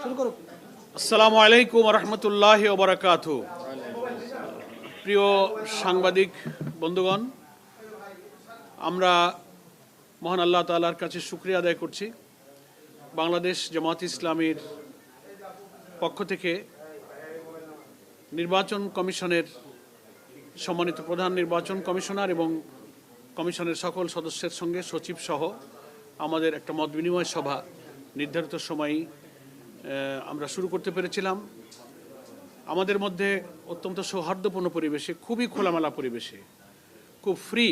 আসসালামু আলাইকুম রহমতুল্লাহি ওয়া বারাকাতুহু। প্রিয় সাংবাদিক বন্ধুগণ, আমরা মহান আল্লাহ তাআলার কাছে শুকরিয়া আদায় করছি। বাংলাদেশ জামাত ইসলামীর পক্ষ থেকে নির্বাচন কমিশনের সম্মানিত প্রধান নির্বাচন কমিশনার এবং কমিশনের সকল সদস্যের সঙ্গে সচিব সহ আমাদের একটা মত বিনিময় সভা নির্ধারিত সময়ই আমরা শুরু করতে পেরেছিলাম। আমাদের মধ্যে অত্যন্ত সৌহার্দ্যপূর্ণ পরিবেশে, খুবই খোলামেলা পরিবেশে, খুব ফ্রি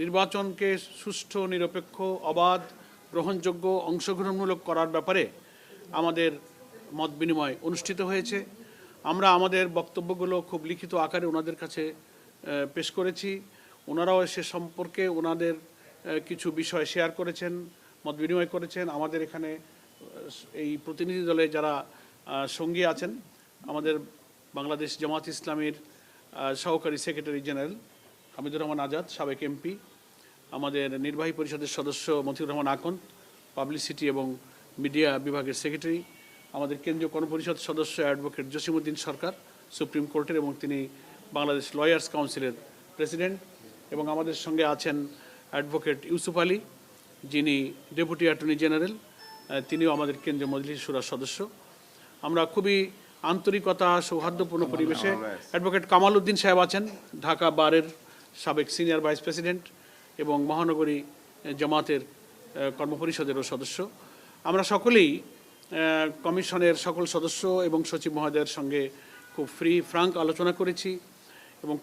নির্বাচনকে সুষ্ঠু, নিরপেক্ষ, অবাধ, গ্রহণযোগ্য, অংশগ্রহণমূলক করার ব্যাপারে আমাদের মত বিনিময় অনুষ্ঠিত হয়েছে। আমরা আমাদের বক্তব্যগুলো খুব লিখিত আকারে ওনাদের কাছে পেশ করেছি। ওনারাও সে সম্পর্কে ওনাদের কিছু বিষয় শেয়ার করেছেন, মত বিনিময় করেছেন। আমাদের এখানে এই প্রতিনিধি দলে যারা সঙ্গী আছেন, আমাদের বাংলাদেশ জামাত ইসলামীর সহকারী সেক্রেটারি জেনারেল হামিদুর রহমান আজাদ, সাবেক এমপি, আমাদের নির্বাহী পরিষদের সদস্য মতিউর রহমান আকন, পাবলিসিটি এবং মিডিয়া বিভাগের সেক্রেটারি, আমাদের কেন্দ্রীয় কর্মপরিষদ সদস্য অ্যাডভোকেট জসিমউদ্দিন সরকার, সুপ্রিম কোর্টের, এবং তিনি বাংলাদেশ লয়ার্স কাউন্সিলের প্রেসিডেন্ট, এবং আমাদের সঙ্গে আছেন অ্যাডভোকেট ইউসুফ আলী, যিনি ডেপুটি অ্যাটর্নি জেনারেল, তিনিও আমাদের কেন্দ্রীয় মজলিস শুরার সদস্য। আমরা খুবই আন্তরিকতা, সৌহার্দ্যপূর্ণ পরিবেশে, অ্যাডভোকেট কামাল উদ্দিন সাহেব আছেন, ঢাকা বারের সাবেক সিনিয়র ভাইস প্রেসিডেন্ট এবং মহানগরী জামাতের কর্মপরিষদেরও সদস্য। আমরা সকলেই কমিশনের সকল সদস্য এবং সচিব মহোদয়ের সঙ্গে খুব ফ্রাঙ্ক আলোচনা করেছি এবং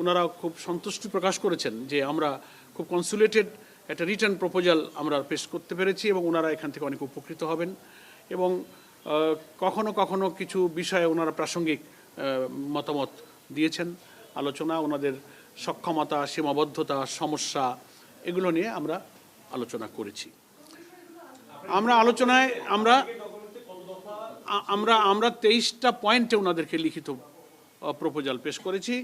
ওনারা খুব সন্তুষ্টি প্রকাশ করেছেন যে আমরা খুব কনসুলেটেড একটা রিটার্ন প্রপোজাল আমরা পেশ করতে পেরেছি এবং ওনারা এখান থেকে অনেক উপকৃত হবেন। এবং কখনো কখনো কিছু বিষয়ে ওনারা প্রাসঙ্গিক মতামত দিয়েছেন। আলোচনা, ওনাদের সক্ষমতা, সীমাবদ্ধতা, সমস্যা, এগুলো নিয়ে আমরা আলোচনা করেছি। আমরা আলোচনায় আমরা 23টা পয়েন্টে ওনাদেরকে লিখিত প্রপোজাল পেশ করেছি।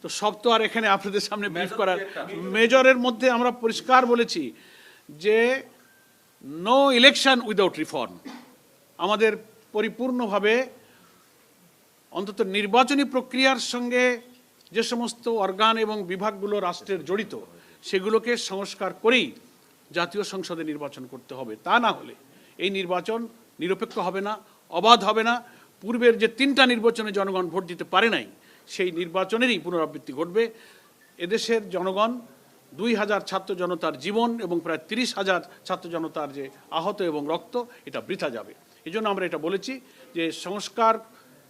তো সব তো আর এখানে আপনাদের সামনে ব্রিফ করার, মেজরের মধ্যে আমরা পরিষ্কার বলেছি যে নো ইলেকশন উইদাউট রিফর্ম। আমাদের পরিপূর্ণভাবে অন্তত নির্বাচনী প্রক্রিয়ার সঙ্গে যে সমস্ত অর্গান এবং বিভাগগুলো রাষ্ট্রের জড়িত, সেগুলোকে সংস্কার করেই জাতীয় সংসদে নির্বাচন করতে হবে। তা না হলে এই নির্বাচন নিরপেক্ষ হবে না, অবাধ হবে না। পূর্বের যে 3টা নির্বাচনে জনগণ ভোট দিতে পারে নাই, সেই নির্বাচনেরই পুনরাবৃত্তি ঘটবে। এদেশের জনগণ 2000 ছাত্র জনতার জীবন এবং প্রায় 30,000 ছাত্র জনতার যে আহত এবং রক্ত, এটা বৃথা যাবে। এই জন্য আমরা এটা বলেছি যে সংস্কার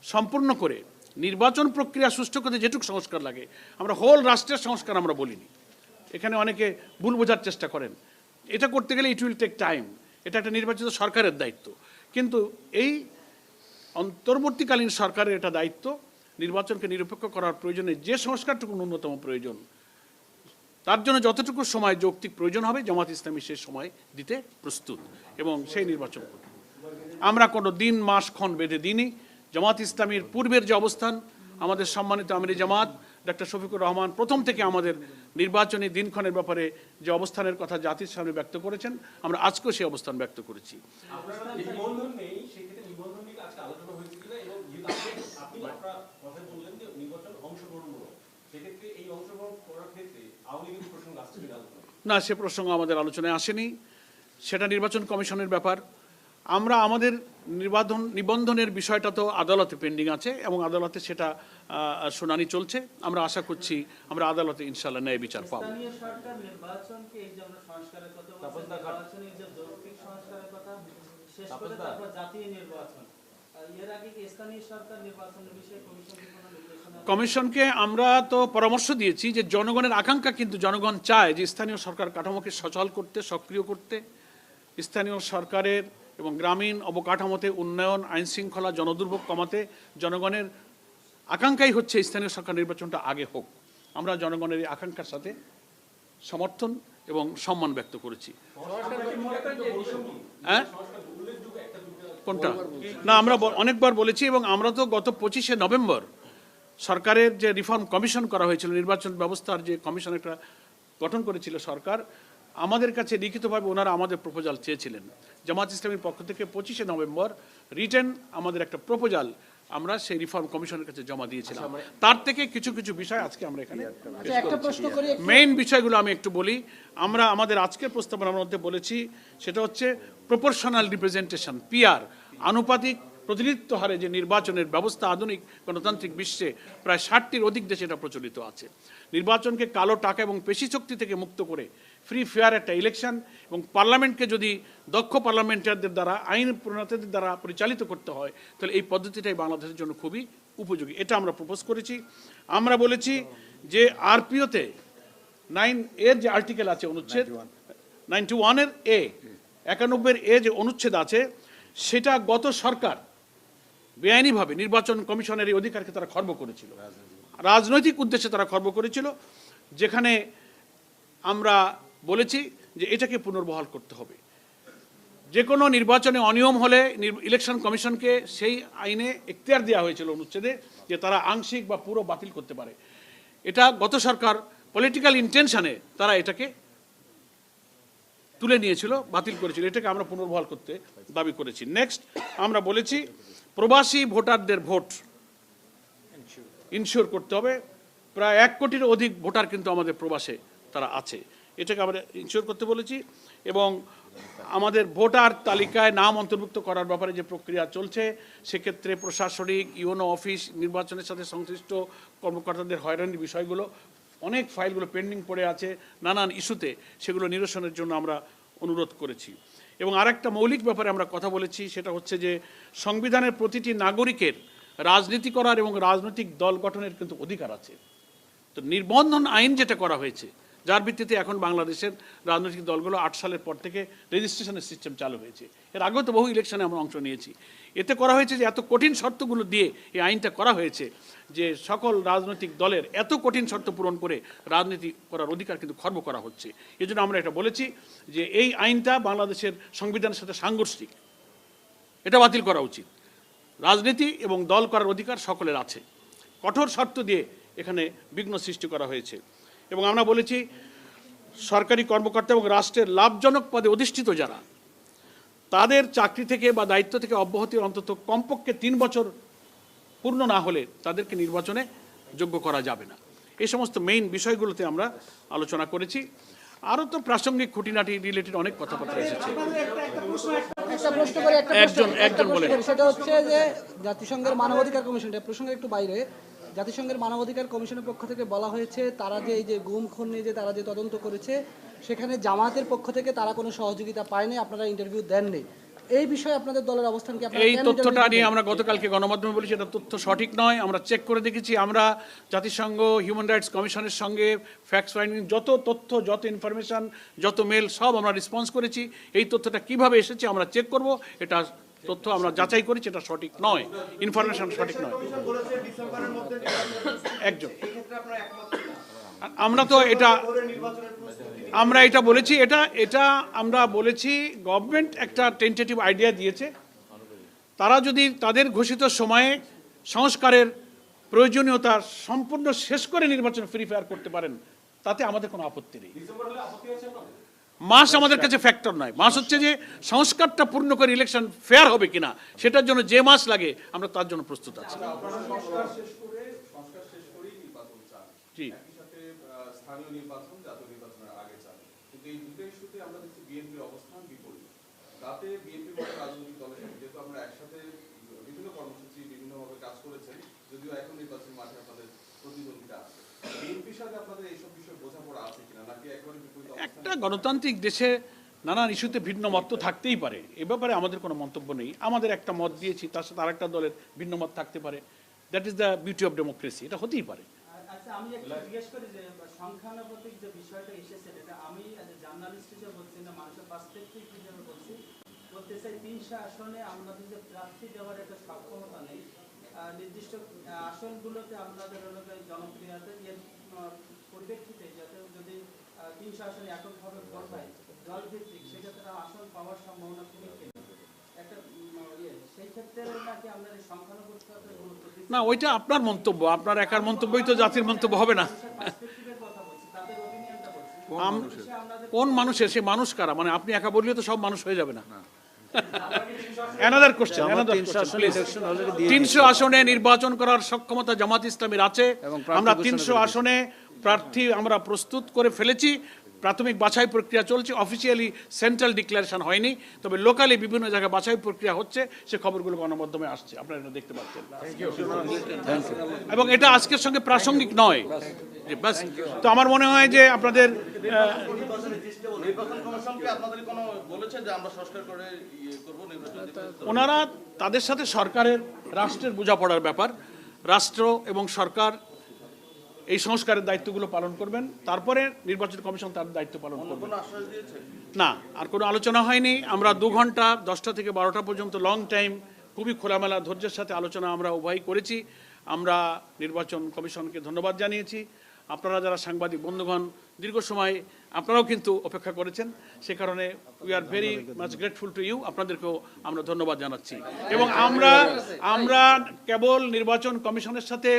সম্পূর্ণ করে নির্বাচন প্রক্রিয়া সুষ্ঠু করতে যেটুকু সংস্কার লাগে, আমরা হোল রাষ্ট্রের সংস্কার আমরা বলিনি। এখানে অনেকে ভুল বোঝার চেষ্টা করেন। এটা করতে গেলে ইট উইল টেক টাইম, এটা একটা নির্বাচিত সরকারের দায়িত্ব। কিন্তু এই অন্তর্বর্তীকালীন সরকারের এটা দায়িত্ব, নির্বাচনকে নিরপেক্ষ করার প্রয়োজনে যে সংস্কারটুকু ন্যূনতম প্রয়োজন, তার জন্য যতটুকু সময় যৌক্তিক প্রয়োজন হবে, জামাত ইসলামী সে সময় দিতে প্রস্তুত এবং সেই নির্বাচন করবে। আমরা কোনো দিন, মাস, ক্ষণ বেঁধে দিইনি। জামাত ইসলামীর পূর্বের যে অবস্থান, আমাদের সম্মানিত আমিরে জামাত ডক্টর শফিকুর রহমান প্রথম থেকে আমাদের নির্বাচনী দিনক্ষণের ব্যাপারে যে অবস্থানের কথা জাতির সামনে ব্যক্ত করেছেন, আমরা আজকেও সেই অবস্থান ব্যক্ত করেছি। না, সে প্রসঙ্গ আমাদের আলোচনায় আসেনি, সেটা নির্বাচন কমিশনের ব্যাপার। আমরা আমাদের নিবন্ধনের বিষয়টা তো আদালতে পেন্ডিং আছে এবং আদালতে সেটা শুনানি চলছে। আমরা আশা করছি আমরা আদালতে ইনশাআল্লাহ ন্যায় বিচার পাবো। কমিশনকে আমরা তো পরামর্শ দিয়েছি যে জনগণের আকাঙ্ক্ষা, কিন্তু জনগণ চায় যে স্থানীয় সরকার কাঠামোকে সচল করতে, সক্রিয় করতে, স্থানীয় সরকারের এবং গ্রামীণ অবকাঠামোতে উন্নয়ন, আইন শৃঙ্খলা, জনদুর্ভোগ কমাতে জনগণের আকাঙ্ক্ষাই হচ্ছে স্থানীয় সরকার নির্বাচনটা আগে হোক। আমরা জনগণের এই আকাঙ্ক্ষার সাথে সমর্থন এবং সম্মান ব্যক্ত করেছি। হ্যাঁ, কোনটা? না, আমরা অনেকবার বলেছি এবং আমরা তো গত 25শে নভেম্বর সরকারের যে রিফর্ম কমিশন করা হয়েছিল, নির্বাচন ব্যবস্থার যে কমিশন একটা গঠন করেছিল সরকার, আমাদের কাছে লিখিতভাবে ওনারা আমাদের প্রপোজাল চেয়েছিলেন। জামাত ইসলামীর পক্ষ থেকে 25শে নভেম্বর রিটেন আমাদের একটা প্রপোজাল আমরা সেই রিফর্ম কমিশনের কাছে জমা দিয়েছিলাম। তার থেকে কিছু কিছু বিষয় আজকে আমরা এখানে মেইন বিষয়গুলো আমি একটু বলি। আমরা আমাদের আজকের প্রস্তাবনার মধ্যে বলেছি সেটা হচ্ছে প্রপোর্শনাল রিপ্রেজেন্টেশন, পিআর, আনুপাতিক প্রতিনিধিত্ব হারে যে নির্বাচনের ব্যবস্থা আধুনিক গণতান্ত্রিক বিশ্বে প্রায় 60টির অধিক দেশে এটা প্রচলিত আছে। নির্বাচনকে কালো টাকা এবং পেশি শক্তি থেকে মুক্ত করে ফ্রি ফেয়ার একটা ইলেকশন এবং পার্লামেন্টকে যদি দক্ষ পার্লামেন্টারদের দ্বারা, আইন প্রণেতাদের দ্বারা পরিচালিত করতে হয়, তাহলে এই পদ্ধতিটাই বাংলাদেশের জন্য খুবই উপযোগী। এটা আমরা প্রপোজ করেছি। আমরা বলেছি যে আরপিওতে 9 এর যে আর্টিকেল আছে, অনুচ্ছেদ 91-এর এ, 91-এর এ যে অনুচ্ছেদ আছে, সেটা গত সরকার বেআইনিভাবে নির্বাচন কমিশনের এই অধিকারকে তারা খর্ব করেছিল, রাজনৈতিক উদ্দেশ্যে তারা খর্ব করেছিল, যেখানে আমরা বলেছি যে এটাকে পুনর্বহাল করতে হবে। যে কোনো নির্বাচনে অনিয়ম হলে ইলেকশন কমিশনকে সেই আইনে এখতিয়ার দেওয়া হয়েছিল অনুচ্ছেদে যে তারা আংশিক বা পুরো বাতিল করতে পারে। এটা গত সরকার পলিটিক্যাল ইন্টেনশনে তারা এটাকে তুলে নিয়েছিল, বাতিল করেছিল। এটাকে আমরা পুনর্বহাল করতে দাবি করেছি। নেক্সট, আমরা বলেছি প্রবাসী ভোটারদের ভোট ইনশিওর করতে হবে। প্রায় 1 কোটির অধিক ভোটার কিন্তু আমাদের প্রবাসে তারা আছে, এটাকে আমরা ইনশিওর করতে বলেছি। এবং আমাদের ভোটার তালিকায় নাম অন্তর্ভুক্ত করার ব্যাপারে যে প্রক্রিয়া চলছে, সেক্ষেত্রে প্রশাসনিক ইউনো অফিস, নির্বাচনের সাথে সংশ্লিষ্ট কর্মকর্তাদের হয়রানির বিষয়গুলো, অনেক ফাইলগুলো পেন্ডিং পড়ে আছে নানান ইস্যুতে, সেগুলো নিরসনের জন্য আমরা অনুরোধ করেছি। এবং আরেকটা মৌলিক ব্যাপারে আমরা কথা বলেছি, সেটা হচ্ছে যে সংবিধানের প্রতিটি নাগরিকের রাজনীতি করার এবং রাজনৈতিক দল গঠনের কিন্তু অধিকার আছে। তো নির্বন্ধন আইন যেটা করা হয়েছে, যার ভিত্তিতে এখন বাংলাদেশের রাজনৈতিক দলগুলো 8 সালের পর থেকে রেজিস্ট্রেশনের সিস্টেম চালু হয়েছে। এর আগেও তো বহু ইলেকশনে আমরা অংশ নিয়েছি। এতে করা হয়েছে যে এত কঠিন শর্তগুলো দিয়ে এই আইনটা করা হয়েছে যে সকল রাজনৈতিক দলের এত কঠিন শর্ত পূরণ করে রাজনীতি করার অধিকার কিন্তু খর্ব করা হচ্ছে। এই জন্য আমরা এটা বলেছি যে এই আইনটা বাংলাদেশের সংবিধানের সাথে সাংঘর্ষিক, এটা বাতিল করা উচিত। রাজনীতি এবং দল করার অধিকার সকলের আছে, কঠোর শর্ত দিয়ে এখানে বিঘ্ন সৃষ্টি করা হয়েছে। এবং আমরা বলেছি সরকারি কর্মকর্তা এবং রাষ্ট্রের লাভজনক পদে অধিষ্ঠিত যারা, তাদের চাকরি থেকে বা দায়িত্ব থেকে অব্যাহতির অন্তত কমপক্ষে 3 বছর পূর্ণ না হলে তাদেরকে নির্বাচনে যোগ্য করা যাবে না। এই সমস্ত মেইন বিষয়গুলোতে আমরা আলোচনা করেছি। আরও তো প্রাসঙ্গিক খুঁটিনাটি রিলেটেড অনেক কথাবার্তা এসেছে। একজন বলেন। সেটা হচ্ছে যে জাতিসংঘের মানবাধিকার কমিশন, প্রসঙ্গে একটু বাইরে, জাতিসংঘের মানবাধিকার কমিশনের পক্ষ থেকে বলা হয়েছে তারা যে এই যে গুম খুন নিয়ে যে তারা যে তদন্ত করেছে, সেখানে জামাতের পক্ষ থেকে তারা কোনো সহযোগিতা পায়নি, আপনারা ইন্টারভিউ দেননি। এই বিষয়ে আপনাদের দলের অবস্থান কি? এই তথ্যটা নিয়ে আমরা গতকালকে গণমাধ্যমে বলেছি, এটা তথ্য সঠিক নয়। আমরা চেক করে দেখেছি। আমরা জাতিসংঘ হিউম্যান রাইটস কমিশনের সঙ্গে ফ্যাক্টস ফাইন্ডিং যত তথ্য, যত ইনফরমেশন, যত মেল, সব আমরা রেসপন্স করেছি। এই তথ্যটা কিভাবে এসেছে আমরা চেক করব। এটা তথ্য আমরা যাচাই করেছি, এটা সঠিক নয়, ইনফরমেশন সঠিক নয়। একজন আমরা তো আমরা এটা বলেছি, এটা আমরা বলেছি গভর্নমেন্ট একটা টেন্টেটিভ আইডিয়া দিয়েছে। তারা যদি তাদের ঘোষিত সময়ে সংস্কারের প্রয়োজনীয়তা সম্পূর্ণ শেষ করে নির্বাচন ফ্রি ফায়ার করতে পারেন, তাতে আমাদের কোনো আপত্তি নেই। মাস আমাদের কাছে ফ্যাক্টর নয়। মাস হচ্ছে যে সংস্কারটা পূর্ণ করে ইলেকশন ফেয়ার হবে কিনা, সেটার জন্য যে মাস লাগে আমরা তার জন্য প্রস্তুত আছি। জি, স্থানীয় নির্বাচন জাতীয় নির্বাচনের আগে চান, কিন্তু এই দুটো ইস্যুতে আমরা দেখছি বিএনপির অবস্থান বিপরীত। তাতে বিএনপি মতো রাজনৈতিক দলের সাথে যেহেতু আমরা একসাথে বিভিন্ন কর্মসূচি বিভিন্নভাবে কাজ করেছেন, যদিও এখন নির্বাচন মাঠে আপনাদের প্রতিদ্বন্দ্বিতা আছে, বিএনপির সাথে আপনাদের এইসব বিষয়ে বোঝাপড়া আছে কিনা, নাকি একেবারে বিপরীত? একটা গণতান্ত্রিক দেশে নানান ইস্যুতে ভিন্ন মত তো থাকতেই পারে, এ ব্যাপারে আমাদের কোনো মন্তব্য নেই। আমাদের একটা মত দিয়েছি, তার সাথে আরেকটা দলের ভিন্ন মত থাকতে পারে। That is the beauty of democracy, এটা হতেই পারে। আচ্ছা, আমি একটু জিজ্ঞেস করি যে সংখ্যানুপাতিক যে বিষয়টা এসেছে, এটা আমি জার্নালিস্ট হিসেবে বলছি না, মানুষের পার্সপেক্টিভ হিসেবে বলতে চাই 300 আসনে আমাদের যে প্রার্থী দেওয়ার একটা সক্ষমতা নেই। নির্দিষ্ট আসনগুলোতে আপনাদের জনপ্রিয়তা এর পরিপ্রেক্ষিতে যাতে যদি 300 আসনে এককভাবে ভোট হয় দলভিত্তিক, সেক্ষেত্রে আসন পাওয়ার সম্ভাবনা খুবই কম। একটা সেই ক্ষেত্রে নাকি আমরা সংখ্যানুপাতিকতার গুরুত্ব দিই না, ওইটা আপনার মন্তব্য, আপনার একার মন্তব্যই তো জাতির মন্তব্য হবে না। কোন মানুষের, সে মানুষ কারা? মানে আপনি একা বললে তো সব মানুষ হয়ে যাবে না। অ্যানাদার কোশ্চেন, 300 আসনে নির্বাচন করার সক্ষমতা জামাত ইসলামীর আছে। আমরা 300 আসনে প্রার্থী আমরা প্রস্তুত করে ফেলেছি। প্রাথমিক বাছাই প্রক্রিয়া চলছে, অফিসিয়ালি সেন্ট্রাল ডিক্লারেশন হয়নি, তবে লোকালি বিভিন্ন জায়গায় বাছাই প্রক্রিয়া হচ্ছে, সে খবরগুলো গণমাধ্যমে আসছে, আপনারা এটা দেখতে পাচ্ছেন। এবং এটা আজকের সঙ্গে প্রাসঙ্গিক নয়। বাস, তো আমার মনে হয় যে আপনাদের নির্বাচন কমিশনকে আপনাদের কোনো বলেছে যে আমরা সংস্কার করে করব নির্বাচন? ওনারা তাদের সাথে সরকারের, রাষ্ট্রের বোঝাপড়ার ব্যাপার, রাষ্ট্র এবং সরকার এই সংস্কারের দায়িত্বগুলো পালন করবেন, তারপরে নির্বাচন কমিশন তার দায়িত্ব পালন করবে। কোনো আশ্বাস দিয়েছে? না, আর কোনো আলোচনা হয়নি। আমরা 2 ঘন্টা 10টা থেকে 12টা পর্যন্ত লং টাইম খুবই খোলামেলা ধৈর্যের সাথে আলোচনা আমরা উভয়ই করেছি। আমরা নির্বাচন কমিশনকে ধন্যবাদ জানিয়েছি। আপনারা যারা সাংবাদিক বন্ধুগণ দীর্ঘ সময় আপনারাও কিন্তু অপেক্ষা করেছেন, সে কারণে we are very much grateful to you, আপনাদেরকেও আমরা ধন্যবাদ জানাচ্ছি। এবং আমরা কেবল নির্বাচন কমিশনের সাথে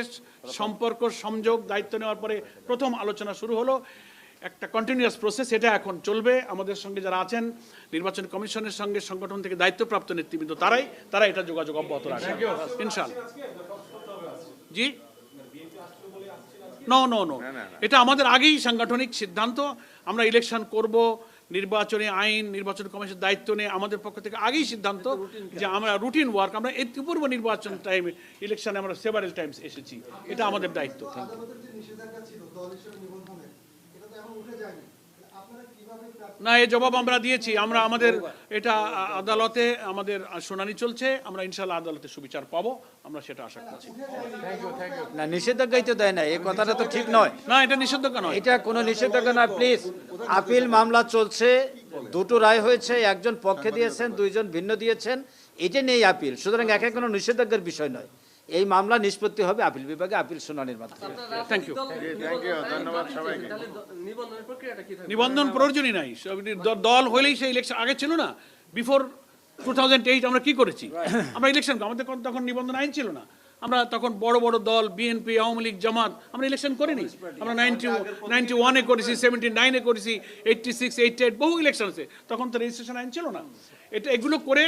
সম্পর্ক সংযোগ দায়িত্ব নেওয়ার পরে প্রথম আলোচনা শুরু হলো, একটা কন্টিনিউয়াস প্রসেস, এটা এখন চলবে। আমাদের সঙ্গে যারা আছেন নির্বাচন কমিশনের সঙ্গে সংগঠন থেকে দায়িত্বপ্রাপ্ত নেতৃবৃন্দ, তারা এটা যোগাযোগ অব্যাহত রাখবে ইনশাআল্লাহ। জি, নো, এটা আমাদের আগেই সাংগঠনিক সিদ্ধান্ত। আমরা ইলেকশন করব, নির্বাচনী আইন, নির্বাচন কমিশনের দায়িত্ব নিয়ে আমাদের পক্ষ থেকে আগেই সিদ্ধান্ত যে আমরা রুটিন ওয়ার্ক, আমরা এর পূর্ব নির্বাচন টাইমে ইলেকশনে আমরা সেভারেল টাইমস এসেছি, এটা আমাদের দায়িত্ব। না, এই জবাব আমরা দিয়েছি। আমরা আমাদের এটা আদালতে আমাদের শুনানি চলছে, আমরা ইনশাআল্লাহ আদালতে সুবিচার পাবো, আমরা সেটা আশা করছি। না, নিষেধাজ্ঞাই তো দেয় না, এই কথাটা তো ঠিক নয়। না, এটা নিষেধাজ্ঞা নয়। এটা কোনো নিষেধাজ্ঞা নয়, প্লিজ। আপিল মামলা চলছে, 2টো রায় হয়েছে, একজন পক্ষে দিয়েছেন, 2জন ভিন্ন দিয়েছেন, এটা নিয়েই আপিল। সুতরাং একে কোনো নিষেধাজ্ঞার বিষয় নয়। এই মামলা নিষ্পত্তি হবে আপিল বিভাগে, আপিল শুনানির মাধ্যমে। Thank you. ধন্যবাদ সবাইকে। নিবন্ধন প্রয়োজনই নাই, দল হইলেই সেই ইলেকশন আগে ছিল না। বিফোর 2008 আমরা কি করেছি? আমরা ইলেকশন, আমাদের তখন নিবন্ধন আইন ছিল না। আমরা তখন বড় বড় দল, বিএনপি, আওয়ামী লীগ, জামাত, আমরা ইলেকশন করিনি। আমরা 91-এ করেছি, 79-এ করেছি, 86, 88 বহু ইলেকশন আছে। তখন তো রেজিস্ট্রেশন আইন ছিল না। এগুলো করে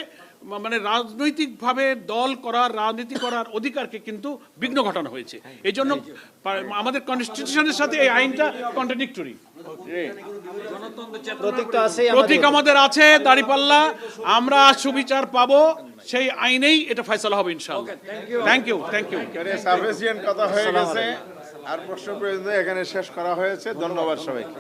মানে রাজনৈতিকভাবে দল করার, রাজনীতি করার অধিকারকে কিন্তু বিঘ্ন ঘটানো হয়েছে। এই জন্য আমাদের কনস্টিটিউশনের সাথে এই আইনটা কন্ট্রাডিক্টরি। প্রতীক আমাদের আছে, দাঁড়িপাল্লা, আমরা সুবিচার পাবো, সেই আইনেই এটা ফয়সালা হবে ইনশাআল্লাহ। Thank you. সাফিসিয়েন্ট কথা হয়ে গেছে, আর প্রশ্ন পর্যন্ত এখানে শেষ করা হয়েছে। ধন্যবাদ সবাইকে।